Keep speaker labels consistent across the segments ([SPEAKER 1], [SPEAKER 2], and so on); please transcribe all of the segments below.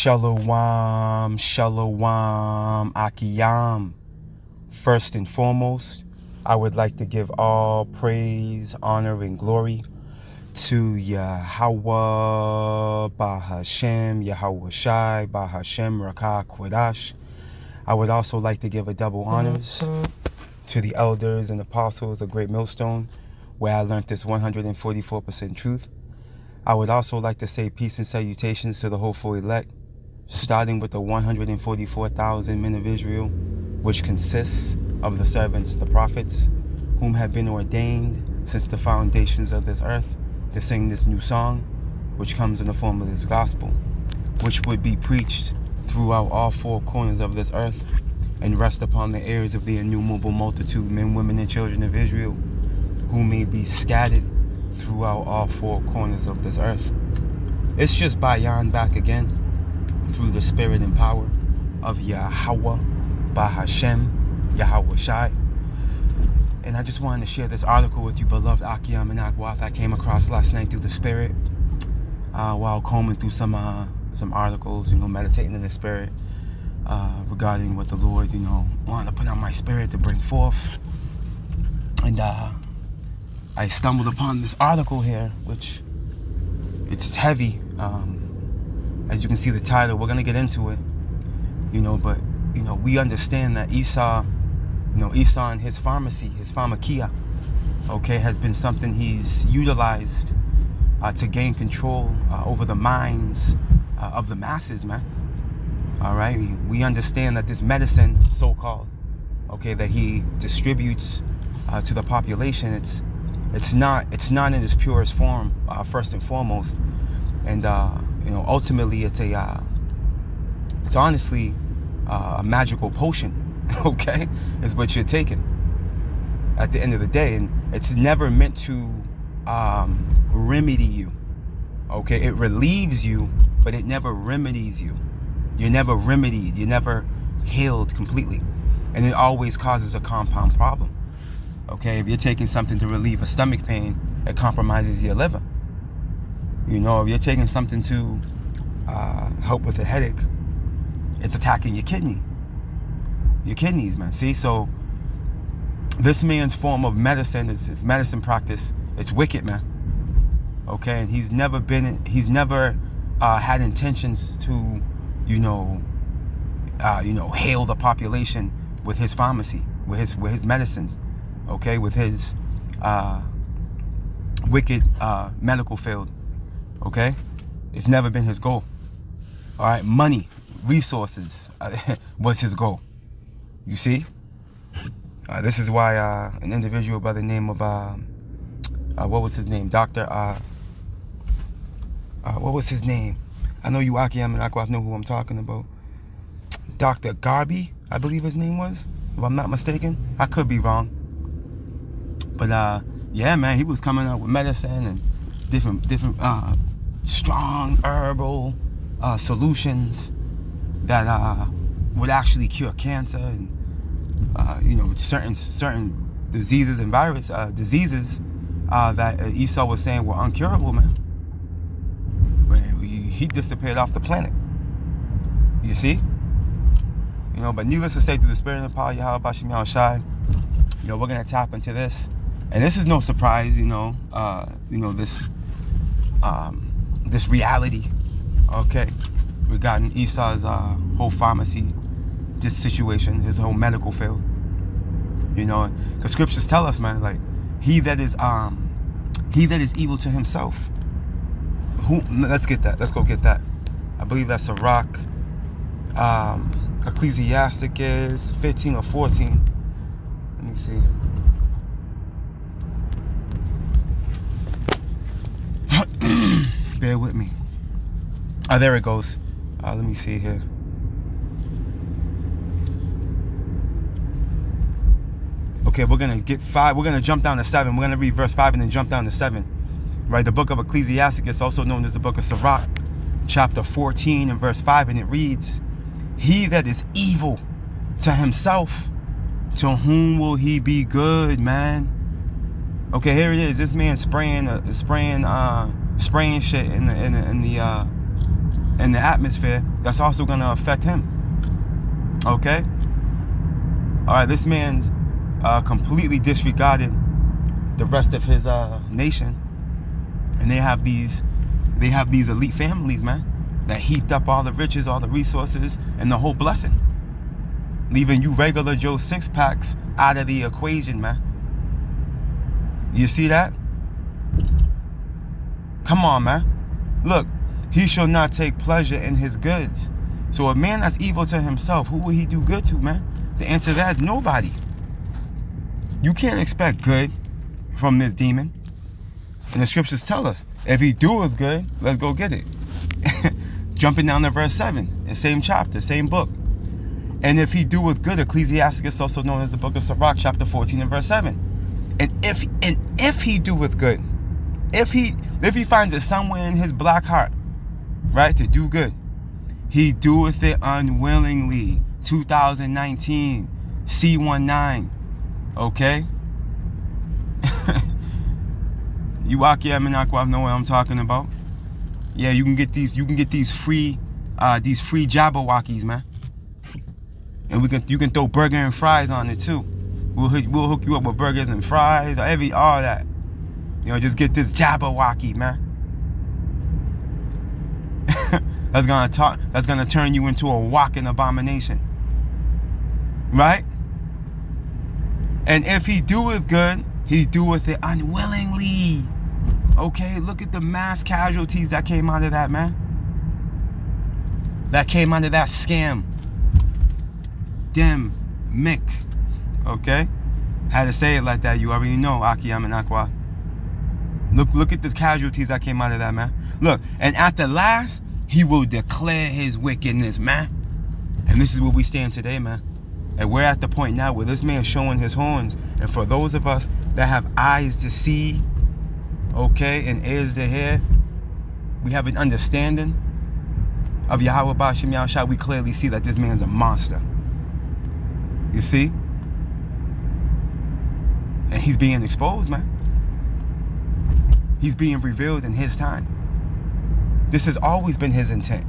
[SPEAKER 1] Shalom, shalom, akiyam. First and foremost, I would like to give all praise, honor, and glory to Yahweh, Bahashem, Yahweh Shai, Bahashem, Rakah, Kwadash. I would also like to give a double honors to the elders and apostles of Great Millstone, where I learned this 144% truth. I would also like to say peace and salutations to the hopeful elect, starting with the 144,000 men of Israel, which consists of the servants, the prophets, whom have been ordained since the foundations of this earth to sing this new song, which comes in the form of this gospel, which would be preached throughout all four corners of this earth and rest upon the ears of the innumerable multitude, men, women, and children of Israel, who may be scattered throughout all four corners of this earth. It's just Bayan back again through the spirit and power of Yahweh, Bahashem, Yahweh Shai. And I just wanted to share this article with you, beloved Akiyam and Akwath. I came across last night through the spirit while combing through some articles, meditating in the spirit regarding what the Lord, wanted to put on my spirit to bring forth. And I stumbled upon this article here, which it's heavy. As you can see the title, we're going to get into it, but we understand that Esau and his pharmacy, his Pharmakeia, has been something he's utilized to gain control over the minds of the masses, man. All right, we understand that this medicine, so-called, that he distributes to the population, it's not in its purest form, first and foremost, and ultimately it's honestly a magical potion, is what you're taking at the end of the day, and it's never meant to remedy you. It relieves you, but it never remedies you. You're never remedied, you're never healed completely, and it always causes a compound problem. If you're taking something to relieve a stomach pain, it compromises your liver. If you're taking something to help with a headache, it's attacking your kidneys, man. See, so this man's form of medicine, his medicine practice, it's wicked, man. And he's never had intentions to, hail the population with his pharmacy, with his medicines. With his wicked medical field. It's never been his goal. All right, money, resources was his goal. You see? This is why an individual by the name of what was his name? What was his name? I know you Akiyam and Akwath know who I'm talking about. Dr. Garby, I believe his name was, if I'm not mistaken. I could be wrong. But yeah, man, he was coming up with medicine and different strong herbal solutions that would actually cure cancer and certain diseases and diseases that Esau was saying were uncurable, man. He disappeared off the planet. You see? But needless to say, through the spirit and the power of Yahweh Bashem Yahweh Shai, we're gonna tap into this. And this is no surprise, this reality, regarding Esau's whole pharmacy, this situation, his whole medical field, because scriptures tell us, man, like he that is evil to himself. Let's get that. Let's go get that. I believe that's Sirach, Ecclesiasticus 15 or 14. Let me see. Bear with me. There it goes. Let me see here. We're gonna get 5. We're gonna jump down to 7. We're gonna read verse 5 and then jump down to 7. Right, the book of Ecclesiasticus, also known as the book of Sirach, chapter 14 and verse 5, and it reads, "He that is evil to himself, to whom will he be good, man?" Here it is. This man spraying shit in the in the atmosphere that's also going to affect him. Okay? All right, this man's completely disregarded the rest of his nation. And they have these elite families, man, that heaped up all the riches, all the resources, and the whole blessing. Leaving you regular Joe six-packs out of the equation, man. You see that? Come on, man. Look, he shall not take pleasure in his goods. So a man that's evil to himself, who will he do good to, man? The answer to that is nobody. You can't expect good from this demon. And the scriptures tell us, if he doeth good, let's go get it. Jumping down to verse 7, the same chapter, same book. And if he doeth good, Ecclesiasticus, also known as the book of Sirach, chapter 14 and verse 7. And if he doeth good, if he finds it somewhere in his black heart, right, to do good, he doeth it unwillingly. 2019, C19, okay? You Akia Minakwa know what I'm talking about. Yeah, you can get these free Jabberwockies, man. And you can throw burger and fries on it too. We'll hook you up with burgers and fries, all that. You know, just get this Jabberwocky, man. That's gonna turn you into a walking abomination. Right? And if he doeth good, he doeth it unwillingly. Okay, look at the mass casualties that came out of that, man. That came out of that scam. Dem, Mick. Okay? Had to say it like that. You already know, Akiyam and Aqua. Look at the casualties that came out of that, man. Look, and at the last, he will declare his wickedness, man. And this is where we stand today, man. And we're at the point now where this man is showing his horns. And for those of us that have eyes to see, okay, and ears to hear, we have an understanding of Yahweh Ba'Shem Yahushua. We clearly see that this man's a monster. You see? And he's being exposed, man. He's being revealed in his time. This has always been his intent.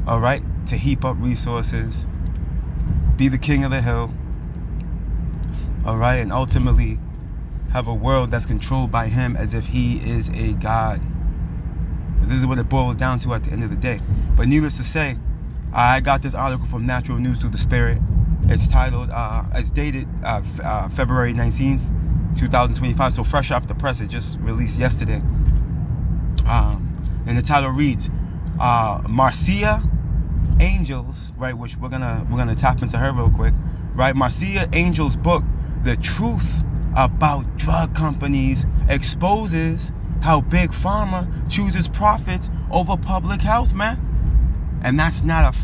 [SPEAKER 1] All right? To heap up resources, be the king of the hill. All right? And ultimately have a world that's controlled by him as if he is a god. This is what it boils down to at the end of the day. But needless to say, I got this article from Natural News Through the Spirit. It's titled, it's dated February 19th, 2025. So fresh off the press, it just released yesterday. And the title reads, Pharmakeia Angels, right, which we're gonna tap into her real quick, right? Pharmakeia Angels book, The Truth About Drug Companies, exposes how Big Pharma chooses profits over public health, man. And that's not a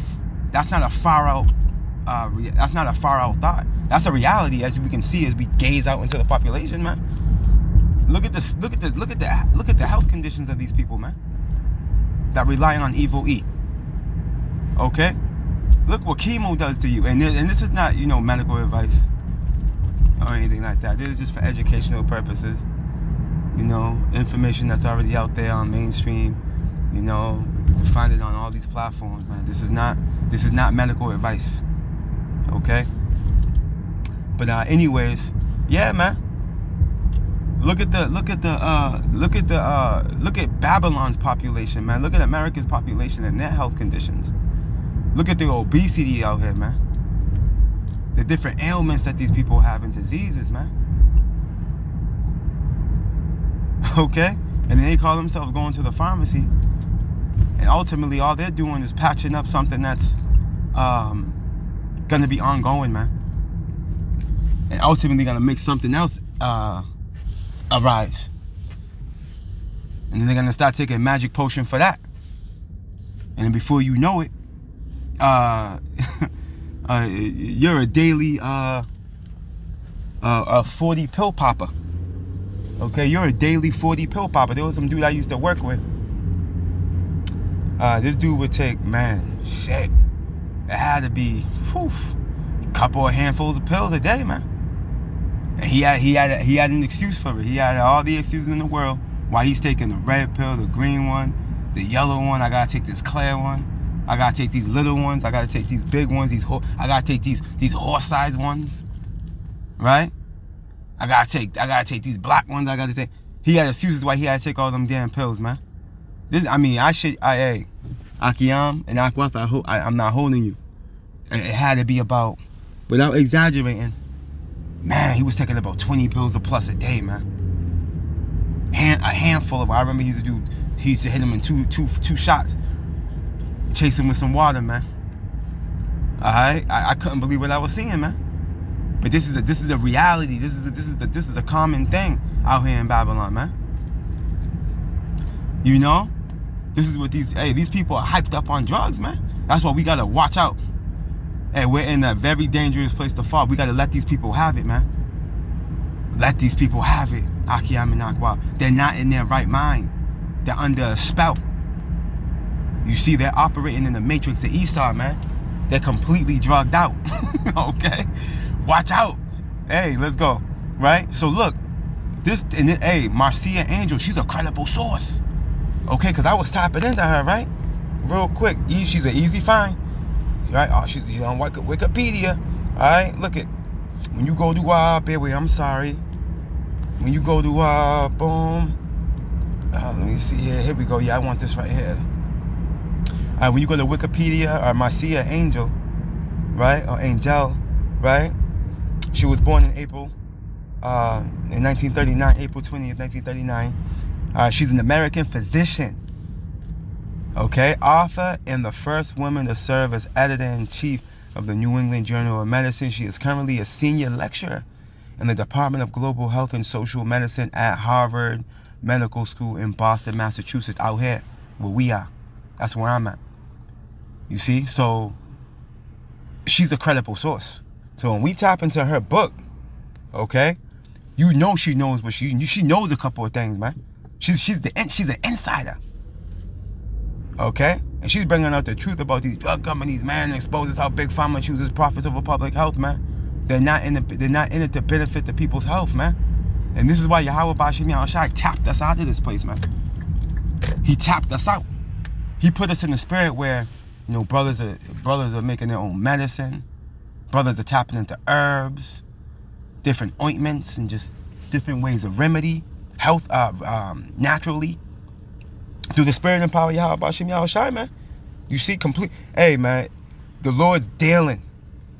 [SPEAKER 1] far out thought. That's a reality, as we can see as we gaze out into the population, man. Look at the health conditions of these people, man, that rely on evil E. Okay? Look what chemo does to you. And this is not, medical advice or anything like that. This is just for educational purposes. Information that's already out there on mainstream. You can find it on all these platforms, man. This is not medical advice. Okay? But anyways, yeah, man. Look at Babylon's population, man. Look at America's population and their health conditions. Look at the obesity out here, man. The different ailments that these people have and diseases, man. Okay? And then they call themselves going to the pharmacy. And ultimately, all they're doing is patching up something that's gonna be ongoing, man. And ultimately gonna make something else arise. And then they're gonna start taking a magic potion for that. And then before you know it, you're a daily 40 pill popper. Okay, you're a daily 40 pill popper. There was some dude I used to work with. This dude would take, it had to be a couple of handfuls of pills a day, man. And he had an excuse for it. He had all the excuses in the world why he's taking the red pill, the green one, the yellow one. I gotta take this clear one. I gotta take these little ones. I gotta take these big ones. I gotta take these horse-sized ones, right? I gotta take these black ones. He had excuses why he had to take all them damn pills, man. Hey, Akiyam and Akwatha, I'm not holding you. It had to be about, without exaggerating, man, he was taking about 20 pills a plus a day, man. A handful of, I remember he used to hit him in two shots, chase him with some water, man. Alright, I couldn't believe what I was seeing, man. But this is a reality. This is a common thing out here in Babylon, man. You know, this is what these people are hyped up on drugs, man. That's why we gotta watch out. Hey, we're in a very dangerous place to fall. We gotta let these people have it, man. Let these people have it. Akiyam and Akwa. They're not in their right mind. They're under a spell. You see, they're operating in the matrix of Esau, man. They're completely drugged out. Okay? Watch out. Hey, let's go. Right? So look, Pharmakeia Angel, she's a credible source. Okay, because I was tapping into her, right? Real quick. She's an easy find. Right? Oh, she's on Wikipedia. Alright, look it. When you go to I'm sorry. When you go to boom. Let me see here we go. Yeah, I want this right here. Alright, when you go to Wikipedia or Pharmakeia Angel, right? Or Angel, right? She was born in April in 1939, April 20th, 1939. She's an American physician. Okay, author and the first woman to serve as editor-in-chief of the New England Journal of Medicine. She is currently a senior lecturer in the Department of Global Health and Social Medicine at Harvard Medical School in Boston, Massachusetts, out here where we are. That's where I'm at. You see? So she's a credible source. So when we tap into her book, okay, you know she knows what she knows a couple of things, man. She's an insider. Okay? And she's bringing out the truth about these drug companies, man, and exposes how Big Pharma chooses profits over public health, man. They're not in it to benefit the people's health, man. And this is why Yahweh Bashim Yahushai tapped us out of this place, man. He tapped us out. He put us in the spirit where, you know, brothers are making their own medicine. Brothers are tapping into herbs, different ointments, and just different ways of remedy health naturally. Through the spirit and power of Yahweh Bashim Yahushai, man. You see, hey, man, the Lord's dealing.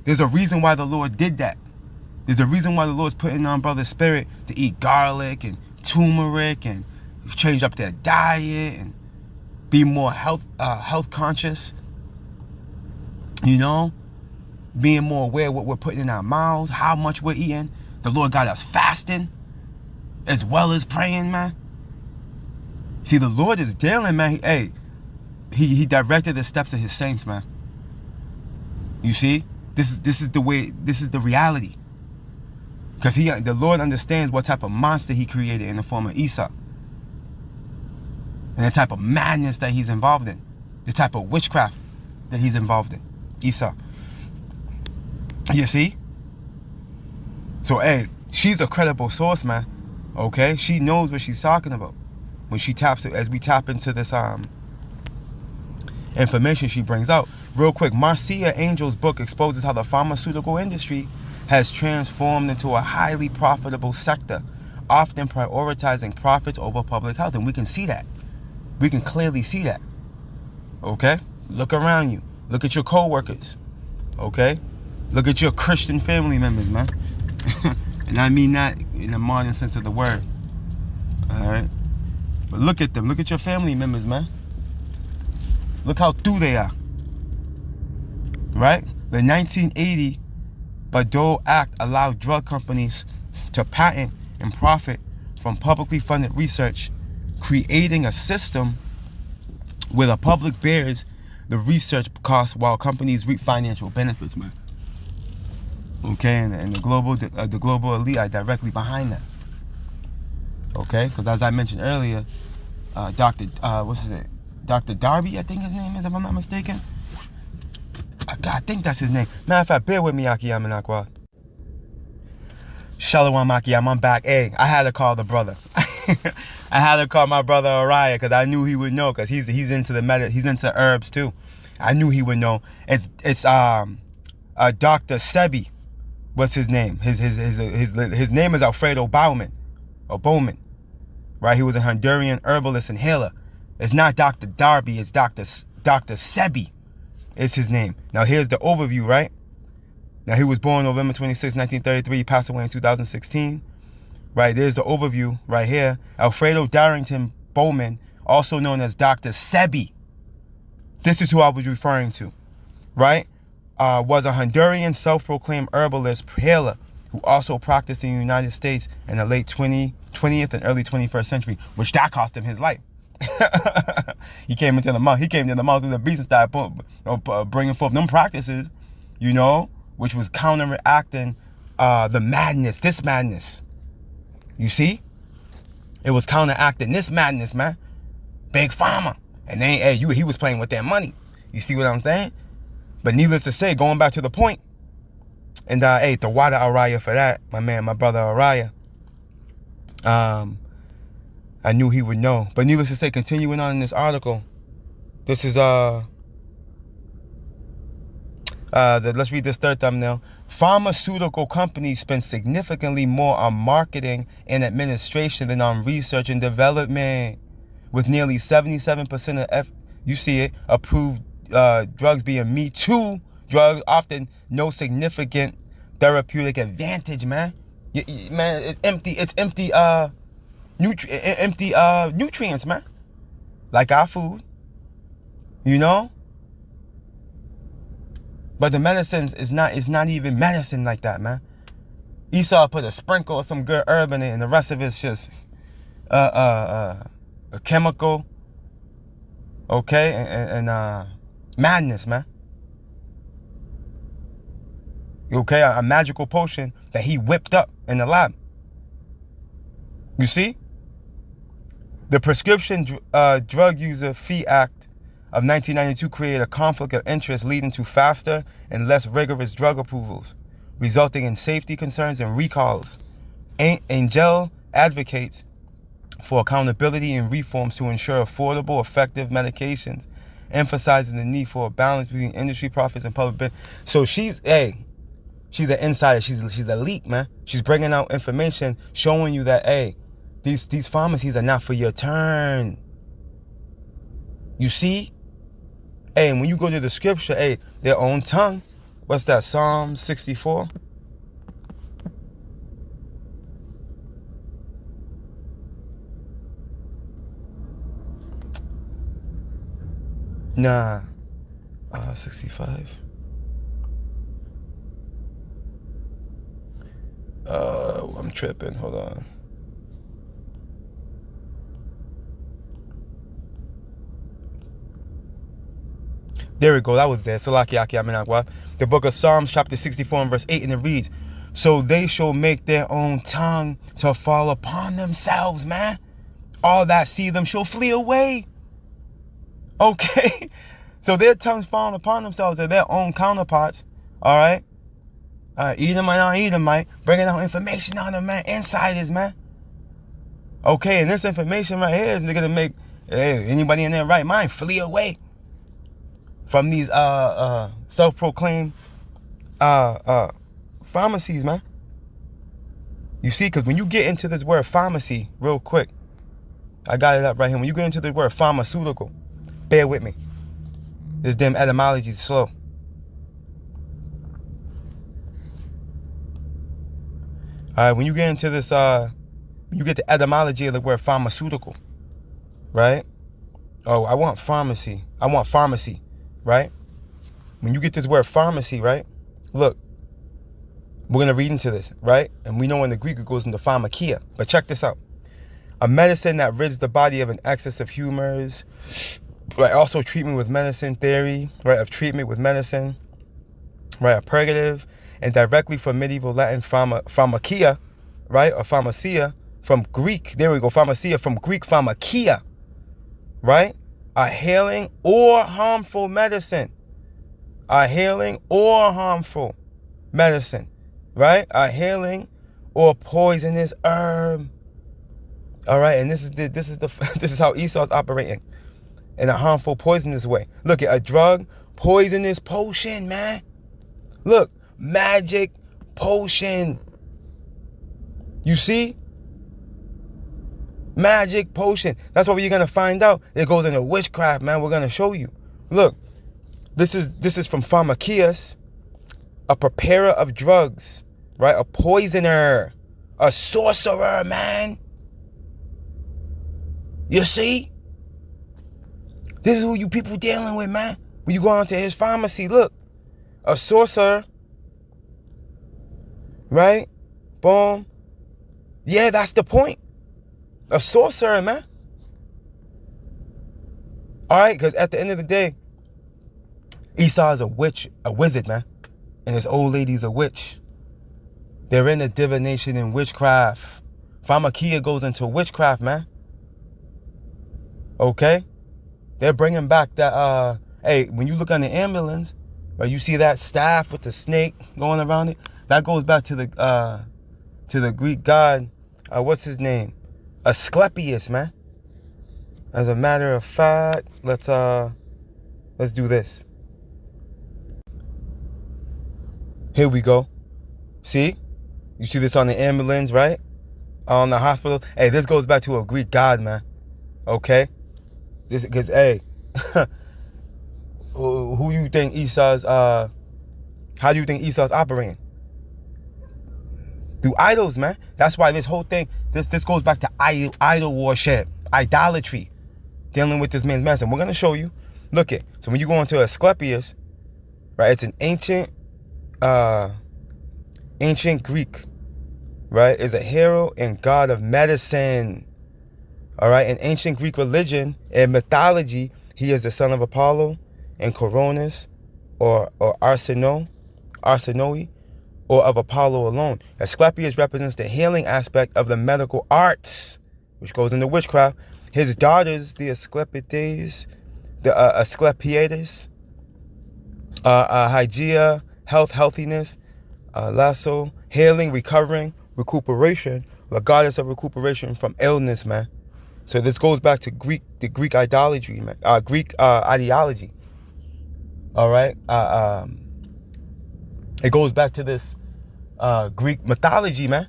[SPEAKER 1] There's a reason why the Lord did that. There's a reason why the Lord's putting on brother's spirit to eat garlic and turmeric and change up their diet and be more health conscious. You know, being more aware of what we're putting in our mouths, how much we're eating. The Lord got us fasting as well as praying, man. See, the Lord is dealing, man. He directed the steps of his saints, man. You see, this is the reality. Because the Lord understands what type of monster he created in the form of Esau. And the type of madness that he's involved in. The type of witchcraft that he's involved in. Esau. You see? So, hey, she's a credible source, man. Okay? She knows what she's talking about. When she taps it, as we tap into this information she brings out. Real quick, Pharmakeia Angel's book exposes how the pharmaceutical industry has transformed into a highly profitable sector, often prioritizing profits over public health. And we can see that. We can clearly see that. Okay? Look around you. Look at your co-workers. Okay? Look at your Christian family members, man. And I mean that in the modern sense of the word. Alright? But look at them. Look at your family members, man. Look how through they are. Right? The 1980 Bayh-Dole Act allowed drug companies to patent and profit from publicly funded research, creating a system where the public bears the research costs while companies reap financial benefits, man. Okay, and the global elite are directly behind that. Okay, because as I mentioned earlier, Dr. Darby, I think his name is, if I'm not mistaken. I think that's his name. Matter of fact, bear with me, Akiyam and Akwa. Shalom, Akiyam, I'm back. Hey, I had to call the brother. I had to call my brother Araya because I knew he would know because he's into he's into herbs too. I knew he would know. It's Dr. Sebi. What's his name? His name is Alfredo Bowman or Bowman, right? He was a Honduran herbalist and healer. It's not Dr. Darby. It's Dr. Sebi. Is his name. Now here's the overview, right? Now he was born November 26, 1933. He passed away in 2016. Right, there's the overview right here. Alfredo Darrington Bowman, also known as Dr. Sebi. This is who I was referring to, right? Was a Honduran self-proclaimed herbalist healer who also practiced in the United States in the late 20th and early 21st century, which that cost him his life. He came into the mouth of the beast and started bringing forth them practices, which was counteracting the madness, this madness. You see? It was counteracting this madness, man. Big Pharma. And then, he was playing with their money. You see what I'm saying? But needless to say, going back to the point, and the water Araya for that, my brother Araya. I knew he would know. But needless to say, continuing on in this article, this is let's read this third thumbnail. Pharmaceutical companies spend significantly more on marketing and administration than on research and development, with nearly 77% of you see it approved drugs being Me Too drugs, often no significant therapeutic advantage, man. Man, it's empty nutrients, man. Like our food, But the medicine is not even medicine like that, man. Esau put a sprinkle of some good herb in it, and the rest of it's just a chemical, okay, and madness, man. Okay, a magical potion that he whipped up in the lab. You see? The Prescription Drug User Fee Act of 1992 created a conflict of interest leading to faster and less rigorous drug approvals, resulting in safety concerns and recalls. Angel advocates for accountability and reforms to ensure affordable, effective medications, emphasizing the need for a balance between industry profits and public benefit. So she's an insider. She's a leak, man. She's bringing out information showing you that, these pharmacies are not for your turn. You see? And when you go to the scripture, their own tongue. What's that? Psalm 64. Nah. 65. I'm tripping. Hold on. There we go. That was there. Salakiaki Aminagwa. The book of Psalms, chapter 64 and verse 8, and it reads, so they shall make their own tongue to fall upon themselves, man. All that see them shall flee away. Okay? So their tongues falling upon themselves are their own counterparts. All right? Edomite, bringing out information on them, man. Insiders, man. Okay, and this information right here is going to make anybody in their right mind flee away from these self-proclaimed pharmacies, man. You see, because when you get into this word pharmacy, real quick, I got it up right here. When you get into the word pharmaceutical, bear with me. This damn etymology is slow. All right, when you get into this, when you get the etymology of the word pharmaceutical, right? Oh, I want pharmacy, right? When you get this word pharmacy, right? Look, we're going to read into this, right? And we know in the Greek it goes into Pharmakeia. But check this out. A medicine that rids the body of an excess of humors, right? Also treatment with medicine theory, right? Of treatment with medicine, right? A purgative. And directly from medieval Latin Pharmakeia, right? Or Pharmacia, from Greek, there we go, Pharmacia, from Greek Pharmakeia, right? A healing or harmful medicine. A healing or harmful medicine, right? A healing or poisonous herb. All right, and this is how Esau's operating in a harmful, poisonous way. Look at a drug, poisonous potion, man. Look, magic potion. You see? Magic potion. That's what you're gonna find out. It goes into witchcraft, man. We're gonna show you. Look, this is from Pharmakeia, a preparer of drugs, right? A poisoner, a sorcerer, man. You see? This is who you people dealing with, man. When you go onto his pharmacy, look, a sorcerer, right? Boom. Yeah, that's the point. A sorcerer, man. All right, because at the end of the day, Esau is a wizard, man. And his old lady's a witch. They're in the divination and witchcraft. Pharmakeia goes into witchcraft, man. Okay? They're bringing back that, hey, when you look on the ambulance, right, you see that staff with the snake going around it? That goes back to the Greek god, what's his name? Asclepius, man. As a matter of fact, let's do this. Here we go. See? You see this on the ambulance, right? On the hospital. Hey, this goes back to a Greek god, man. Okay? This, because, hey, who you think Esau's, how do you think Esau's operating? Through idols, man. That's why this whole thing, this goes back to idol worship, idolatry, dealing with this man's medicine. We're going to show you. Look it. So when you go into Asclepius, right, it's an ancient Greek, right? Is a hero and god of medicine. All right, in ancient Greek religion and mythology, he is the son of Apollo and Coronis, or Arsinoe, or of Apollo alone. Asclepius represents the healing aspect of the medical arts, which goes into witchcraft. His daughters, the Asclepiades, Hygeia, healthiness, Lasso, healing, recovering, recuperation, the goddess of recuperation from illness, man. So this goes back to the Greek idolatry, man. Greek ideology. All right. It goes back to this Greek mythology, man.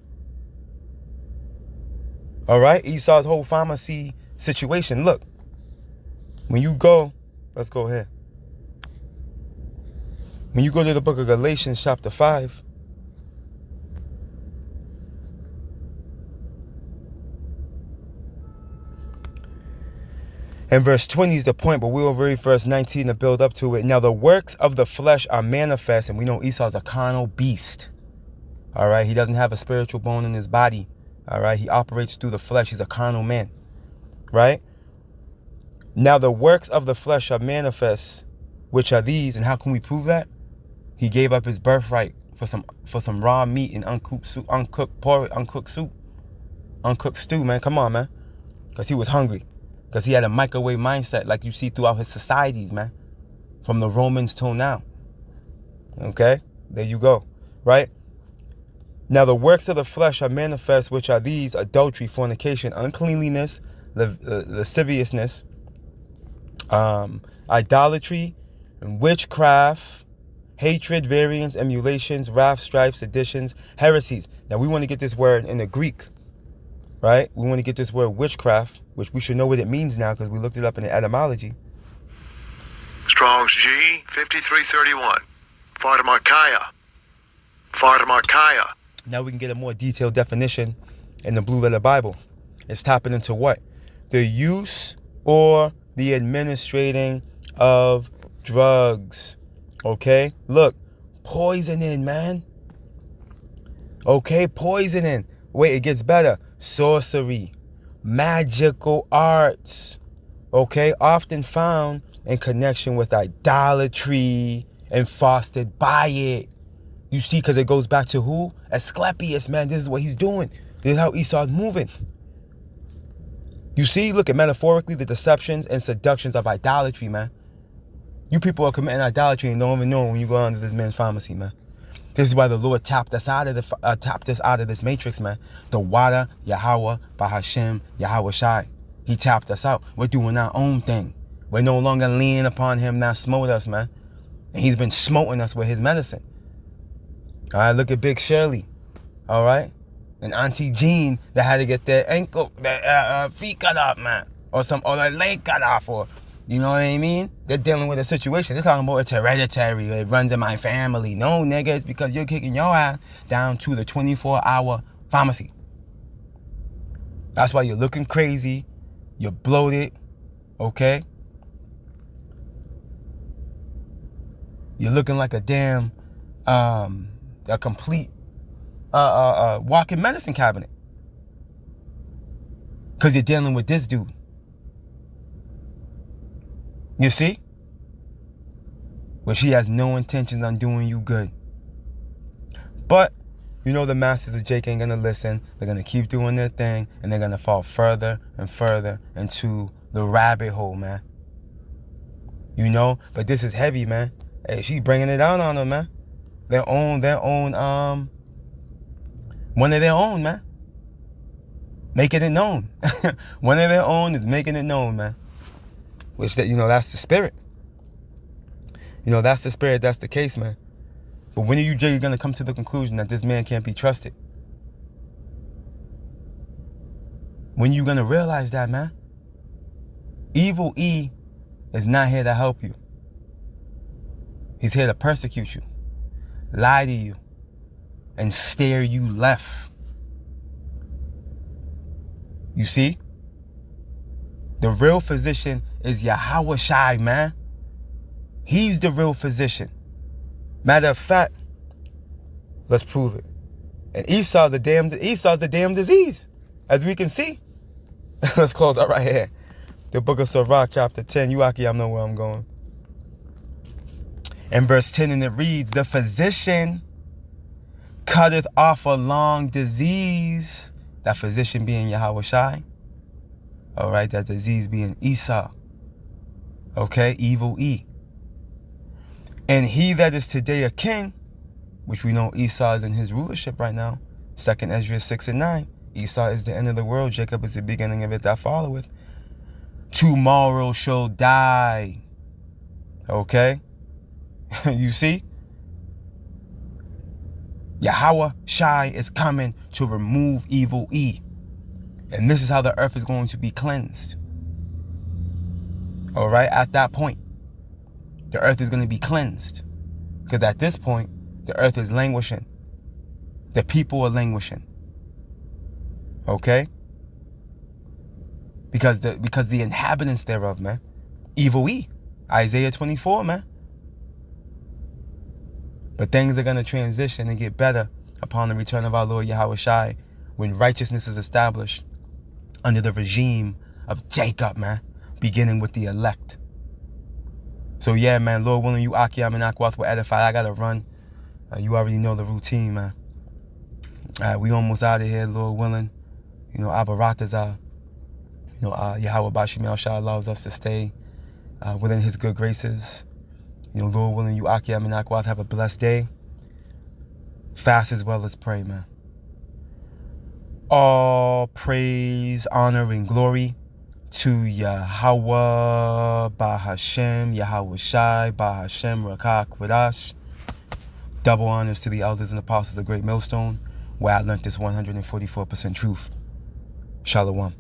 [SPEAKER 1] All right. Esau's whole pharmacy situation. Look, when you go, let's go here. When you go to the book of Galatians, chapter 5. And verse 20 is the point, but we will read verse 19 to build up to it. Now the works of the flesh are manifest, and we know Esau's a carnal beast. All right, he doesn't have a spiritual bone in his body. All right, he operates through the flesh. He's a carnal man. Right? Now the works of the flesh are manifest, which are these, and how can we prove that? He gave up his birthright for some raw meat and uncooked soup, uncooked stew, man. Come on, man, because he was hungry. Because he had a microwave mindset like you see throughout his societies, man. From the Romans till now. Okay? There you go. Right? Now the works of the flesh are manifest, which are these: adultery, fornication, uncleanliness, lasciviousness, idolatry, and witchcraft, hatred, variance, emulations, wrath, strife, seditions, heresies. Now we want to get this word in the Greek. Right? We want to get this word witchcraft, which we should know what it means now because we looked it up in the etymology.
[SPEAKER 2] Strong's G 5331. Pharmakeia.
[SPEAKER 1] Now we can get a more detailed definition in the Blue Letter Bible. It's tapping into what? The use or the administrating of drugs. Okay? Look, poisoning, man. Okay, poisoning. Wait, it gets better. Sorcery, magical arts, okay, often found in connection with idolatry and fostered by it. You see, because it goes back to who? Asclepius, man. This is what he's doing. This is how Esau's moving. You see, look at metaphorically the deceptions and seductions of idolatry, man. You people are committing idolatry and don't even know when you go under this man's pharmacy, man. This is why the Lord tapped us out of this matrix, man. The water, Yahweh, Bahashem, Yahweh Shai. He tapped us out. We're doing our own thing. We're no longer leaning upon him now smote us, man. And he's been smoting us with his medicine. All right, look at Big Shirley. All right? And Auntie Jean that had to get their feet cut off, man. Or their leg cut off, or, you know what I mean? They're dealing with a situation. They're talking about it's hereditary. It runs in my family. No, nigga, it's because you're kicking your ass down to the 24-hour pharmacy. That's why you're looking crazy. You're bloated. Okay? You're looking like a damn, a complete walking medicine cabinet. Because you're dealing with this dude. You see? Well, she has no intentions on doing you good. But, you know the masters of Jake ain't going to listen. They're going to keep doing their thing. And they're going to fall further and further into the rabbit hole, man. You know? But this is heavy, man. Hey, she's bringing it down on them, man. Their own, one of their own, man. Making it known. One of their own is making it known, man. Which, that's the spirit. That's the spirit, that's the case, man. But when are you going to come to the conclusion that this man can't be trusted? When are you going to realize that, man? Evil E is not here to help you. He's here to persecute you, lie to you, and stare you left. You see? The real physician is Yahweh Shai, man. He's the real physician. Matter of fact, let's prove it. And Esau's the damn disease, as we can see. Let's close out right here. The book of Sirach, chapter 10. You Aki, I know where I'm going. In verse 10, and it reads, the physician cutteth off a long disease. That physician being Yahweh Shai. All right, that disease being Esau. Okay, evil E. And he that is today a king, which we know Esau is in his rulership right now. 2nd Ezra 6 and 9. Esau is the end of the world. Jacob is the beginning of it that followeth. Tomorrow shall die. Okay? You see? Yahweh Shai is coming to remove evil E. And this is how the earth is going to be cleansed. All right? At that point, the earth is going to be cleansed. Because at this point, the earth is languishing. The people are languishing. Okay? Because the inhabitants thereof, man. Evil E. Isaiah 24, man. But things are going to transition and get better upon the return of our Lord Yahweh Shai, when righteousness is established under the regime of Jacob, man, beginning with the elect. So yeah, man, Lord willing, you Aki, I'm in Akwath will edify. I got to run. You already know the routine, man. We almost out of here, Lord willing. Abaratazah. Yahweh Bashim Shai allows us to stay within his good graces. Lord willing, you Aki, I'm in Akwath. Have a blessed day. Fast as well as pray, man. All praise, honor, and glory to Yahweh, Bahashem, Yahweh Shai, Bahashem, Rakah, Kwadash. Double honors to the elders and apostles of the Great Millstone, where I learned this 144% truth. Shalom.